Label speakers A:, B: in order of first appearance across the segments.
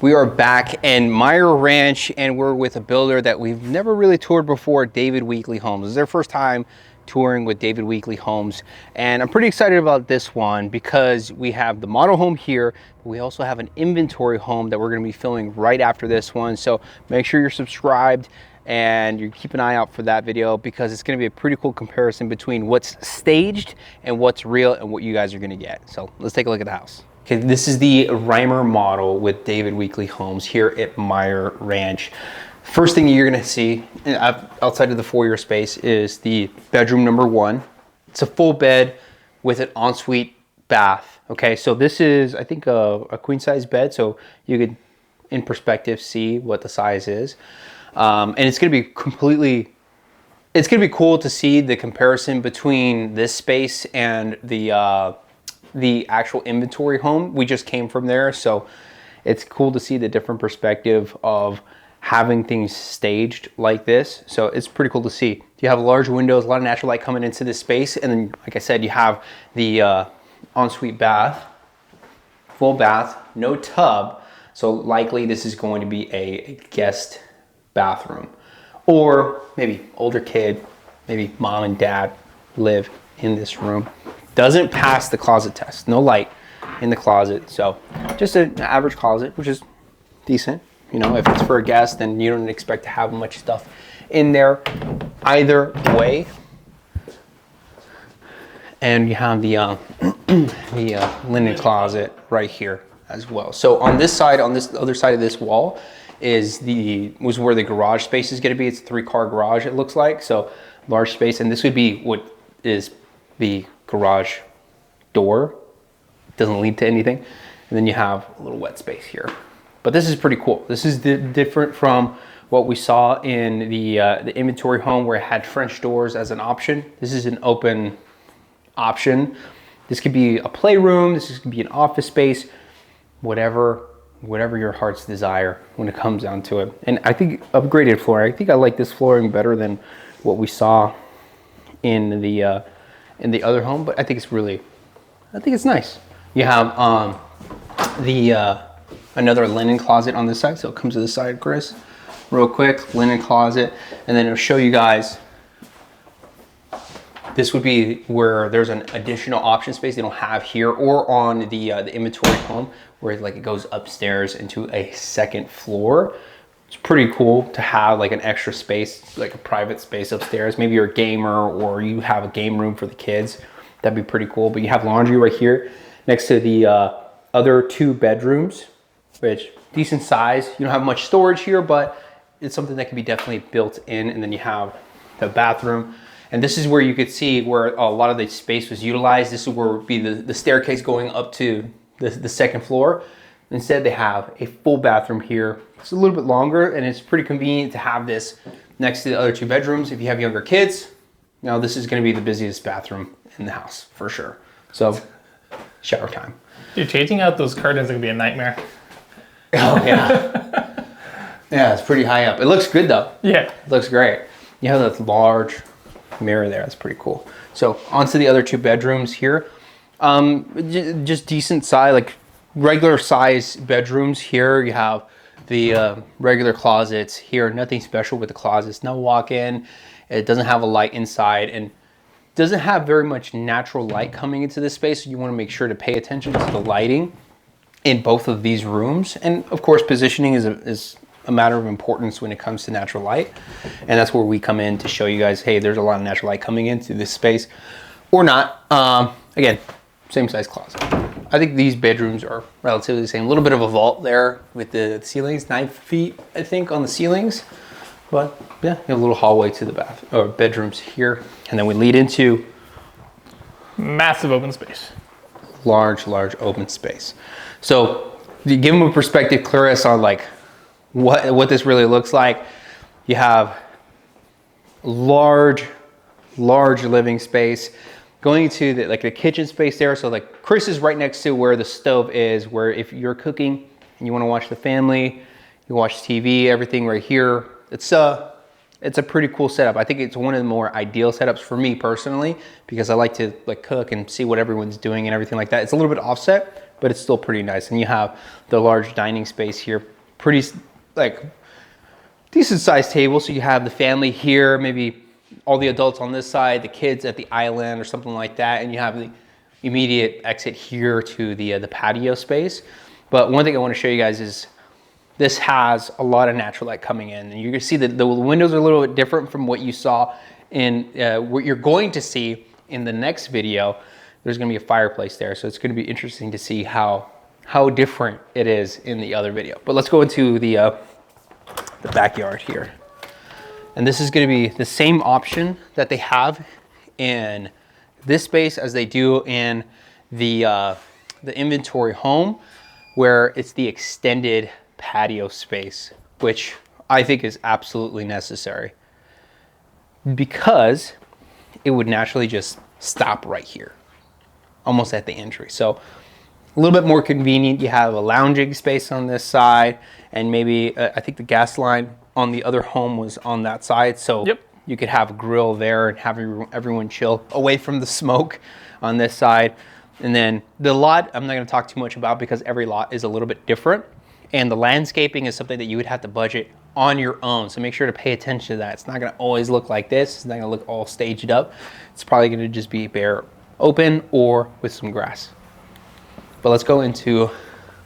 A: We are back in Meyer Ranch, and we're with a builder that we've never really toured before, David Weekley Homes. This is their first time touring with David Weekley Homes, and I'm pretty excited about this one because we have the model home here, but we also have an inventory home that we're going to be filming right after this one. So make sure you're subscribed and you keep an eye out for that video because it's going to be a pretty cool comparison between what's staged and what's real and what you guys are going to get. So let's take a look at the house. Okay, this is the Reimer model with David Weekley Homes here at Meyer Ranch. First thing you're gonna see outside of the foyer space is the bedroom number one. It's a full bed with an ensuite bath. Okay, so this is, I think, a queen size bed, so you could, in perspective, see what the size is. And it's gonna be it's gonna be cool to see the comparison between this space and the actual inventory home. We just came from there, so it's cool to see the different perspective of having things staged like this. So it's pretty cool to see. You have large windows, a lot of natural light coming into this space, and then, like I said, you have the ensuite bath, full bath, no tub. So likely this is going to be a guest bathroom, or maybe older kid, maybe mom and dad live in this room. Doesn't pass the closet test. No light in the closet. So just an average closet, which is decent. You know, if it's for a guest, then you don't expect to have much stuff in there either way. And you have the linen closet right here as well. So on this side, on this other side of this wall was where the garage space is going to be. It's a 3-car garage, it looks like. So large space, and this would be what is the garage door. Doesn't lead to anything. And then you have a little wet space here. But this is pretty cool. This is different from what we saw in the inventory home where it had French doors as an option. This is an open option. This could be a playroom. This could be an office space, whatever your heart's desire when it comes down to it. And I think upgraded flooring. I think I like this flooring better than what we saw in the other home, but I think it's nice. You have another linen closet on this side, so it comes to the side, Chris, real quick, linen closet, and then it'll show you guys. This would be where there's an additional option space they don't have here or on the inventory home, where it goes upstairs into a second floor. It's pretty cool to have like an extra space, like a private space upstairs. Maybe you're a gamer or you have a game room for the kids. That'd be pretty cool. But you have laundry right here next to the other 2 bedrooms, which decent size. You don't have much storage here, but it's something that can be definitely built in. And then you have the bathroom. And this is where you could see where a lot of the space was utilized. This is where would be the staircase going up to the second floor. Instead, they have a full bathroom here. It's a little bit longer, and it's pretty convenient to have this next to the other 2 bedrooms. If you have younger kids, you know, this is going to be the busiest bathroom in the house for sure. So, shower time.
B: Dude, changing out those curtains is going to be a nightmare.
A: Oh, yeah. Yeah, it's pretty high up. It looks good, though. Yeah. It looks great. You have that large mirror there. That's pretty cool. So, onto the other 2 bedrooms here. Just decent size, like regular size bedrooms here. You have the regular closets here. Nothing special with the closets. No walk-in. It doesn't have a light inside and doesn't have very much natural light coming into this space. So you want to make sure to pay attention to the lighting in both of these rooms. And of course, positioning is a matter of importance when it comes to natural light. And that's where we come in to show you guys, hey, there's a lot of natural light coming into this space or not. Again, same size closet. I think these bedrooms are relatively the same. A little bit of a vault there with the ceilings, 9 feet, I think, on the ceilings. But yeah, you have a little hallway to the bedrooms here. And then we lead into
B: massive open space.
A: Large open space. So to give them a perspective, Clarice, on like what this really looks like, you have large living space. Going to the kitchen space there. So like Chris is right next to where the stove is, where if you're cooking and you want to watch the family, you watch TV, everything right here. It's a pretty cool setup. I think it's one of the more ideal setups for me personally, because I like to cook and see what everyone's doing and everything like that. It's a little bit offset but it's still pretty nice. And you have the large dining space here, pretty like decent sized table. So you have the family here, maybe all the adults on this side, the kids at the island or something like that. And you have the immediate exit here to the patio space. But one thing I want to show you guys is this has a lot of natural light coming in. And you can see that the windows are a little bit different from what you saw in what you're going to see in the next video. There's going to be a fireplace there. So it's going to be interesting to see how different it is in the other video. But let's go into the backyard here. And this is going to be the same option that they have in this space as they do in the inventory home, where it's the extended patio space, which I think is absolutely necessary because it would naturally just stop right here, almost at the entry. So a little bit more convenient. You have a lounging space on this side, and maybe I think the gas line on the other home was on that side. So
B: Yep.
A: you could have a grill there and have everyone chill away from the smoke on this side. And then the lot, I'm not going to talk too much about because every lot is a little bit different. And the landscaping is something that you would have to budget on your own. So make sure to pay attention to that. It's not going to always look like this. It's not going to look all staged up. It's probably going to just be bare open or with some grass. But let's go into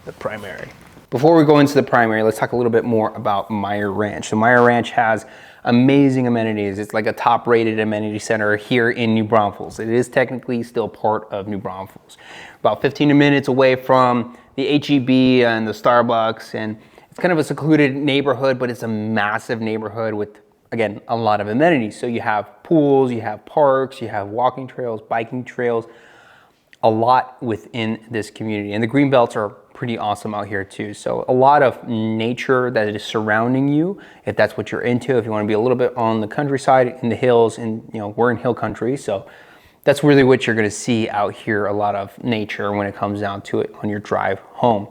A: the primary. Before we go into the primary, let's talk a little bit more about Meyer Ranch. So Meyer Ranch has amazing amenities. It's like a top-rated amenity center here in New Braunfels. It is technically still part of New Braunfels. About 15 minutes away from the H-E-B and the Starbucks, and it's kind of a secluded neighborhood, but it's a massive neighborhood with, again, a lot of amenities. So you have pools, you have parks, you have walking trails, biking trails, a lot within this community. And the green belts are pretty awesome out here too. So a lot of nature that is surrounding you, if that's what you're into, if you want to be a little bit on the countryside, in the hills, and we're in hill country, so that's really what you're going to see out here, a lot of nature when it comes down to it on your drive home.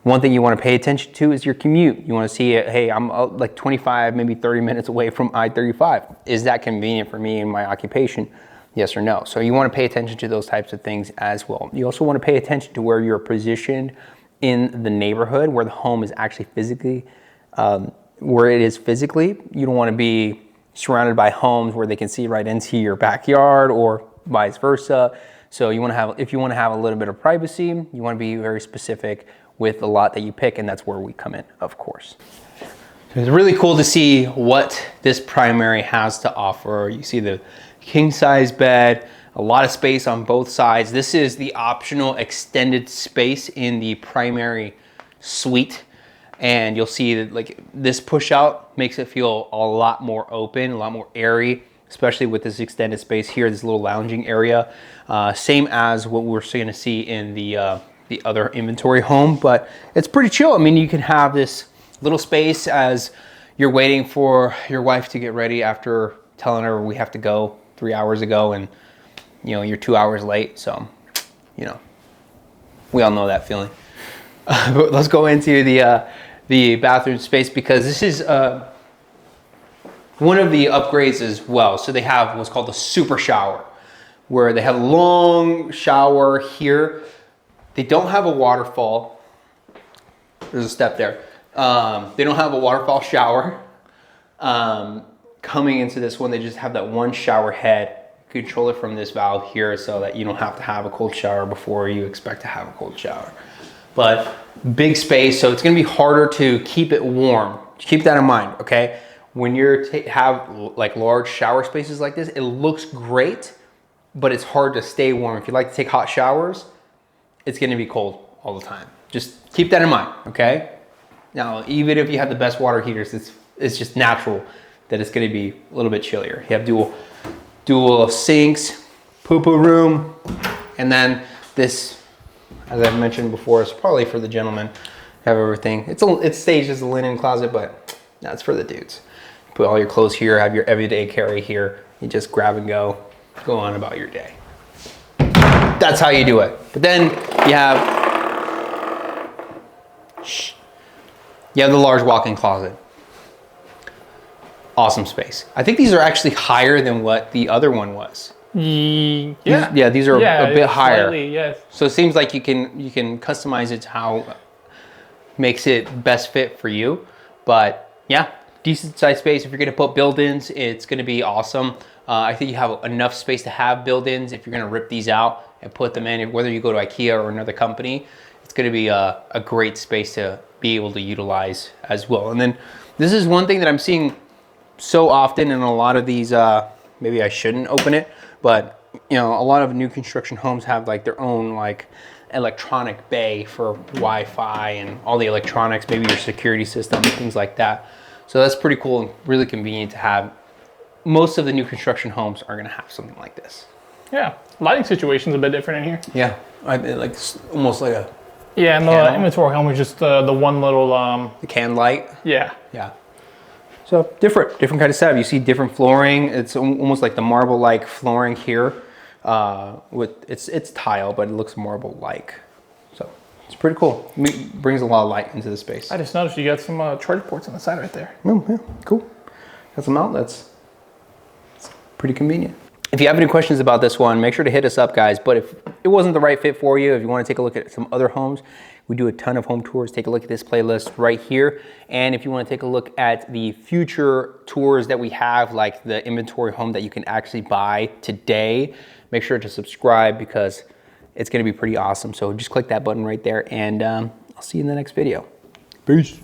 A: One thing you want to pay attention to is your commute. You want to see, hey, I'm like 25, maybe 30 minutes away from I-35. Is that convenient for me in my occupation? Yes or no? So you want to pay attention to those types of things as well. You also want to pay attention to where you're positioned in the neighborhood, where the home is actually physically, where it is physically. You don't want to be surrounded by homes where they can see right into your backyard or vice versa. So you want to have, if you want to have a little bit of privacy, you want to be very specific with the lot that you pick, and that's where we come in, of course. So it's really cool to see what this primary has to offer. You see the king size bed, a lot of space on both sides. This is the optional extended space in the primary suite. And you'll see that like this push out makes it feel a lot more open, a lot more airy, especially with this extended space here, this little lounging area. Same as what we're going to see in the other inventory home, but it's pretty chill. I mean, you can have this little space as you're waiting for your wife to get ready after telling her we have to go 3 hours ago, and you're 2 hours late. So, we all know that feeling. But let's go into the bathroom space, because this is one of the upgrades as well. So they have what's called a super shower, where they have a long shower here. They don't have a waterfall. There's a step there. They don't have a waterfall shower. Coming into this one, they just have that one shower head. Control it from this valve here so that you don't have to have a cold shower before you expect to have a cold shower. But big space, so it's gonna be harder to keep it warm. Keep that in mind, okay? When you're have like large shower spaces like this, it looks great, but it's hard to stay warm. If you like to take hot showers, it's gonna be cold all the time. Just keep that in mind, okay? Now, even if you have the best water heaters, it's just natural that it's gonna be a little bit chillier. You have dual sinks, poo-poo room, and then this, as I've mentioned before, is probably for the gentlemen. Have everything. It's staged as a linen closet, but that's for the dudes. Put all your clothes here, have your everyday carry here. You just grab and go on about your day. That's how you do it. But then you have the large walk-in closet. Awesome space. I think these are actually higher than what the other one was.
B: Yeah.
A: These are a bit higher.
B: Slightly, yes.
A: So it seems like you can customize it to how makes it best fit for you. But yeah, decent size space. If you're gonna put build-ins, it's gonna be awesome. I think you have enough space to have build-ins. If you're gonna rip these out and put them in, whether you go to IKEA or another company, it's gonna be a great space to be able to utilize as well. And then this is one thing that I'm seeing so often in a lot of these, maybe I shouldn't open it, but you know, a lot of new construction homes have like their own like electronic bay for Wi-Fi and all the electronics, maybe your security system, things like that. So that's pretty cool and really convenient to have. Most of the new construction homes are gonna have something like this.
B: Yeah, lighting situation's a bit different in here.
A: Yeah, like almost like a
B: Yeah, and the
A: panel.
B: inventory home is just the one little
A: The can light.
B: yeah.
A: Yeah. So different kind of setup. You see different flooring. It's almost like the marble-like flooring here. With it's tile, but it looks marble-like. So it's pretty cool. Brings a lot of light into the space.
B: I just noticed you got some charge ports on the side right there.
A: Oh, yeah, cool. Got some outlets. It's pretty convenient. If you have any questions about this one, make sure to hit us up, guys. But if it wasn't the right fit for you, if you want to take a look at some other homes, we do a ton of home tours. Take a look at this playlist right here. And if you want to take a look at the future tours that we have, like the inventory home that you can actually buy today, make sure to subscribe because it's going to be pretty awesome. So just click that button right there, and I'll see you in the next video. Peace.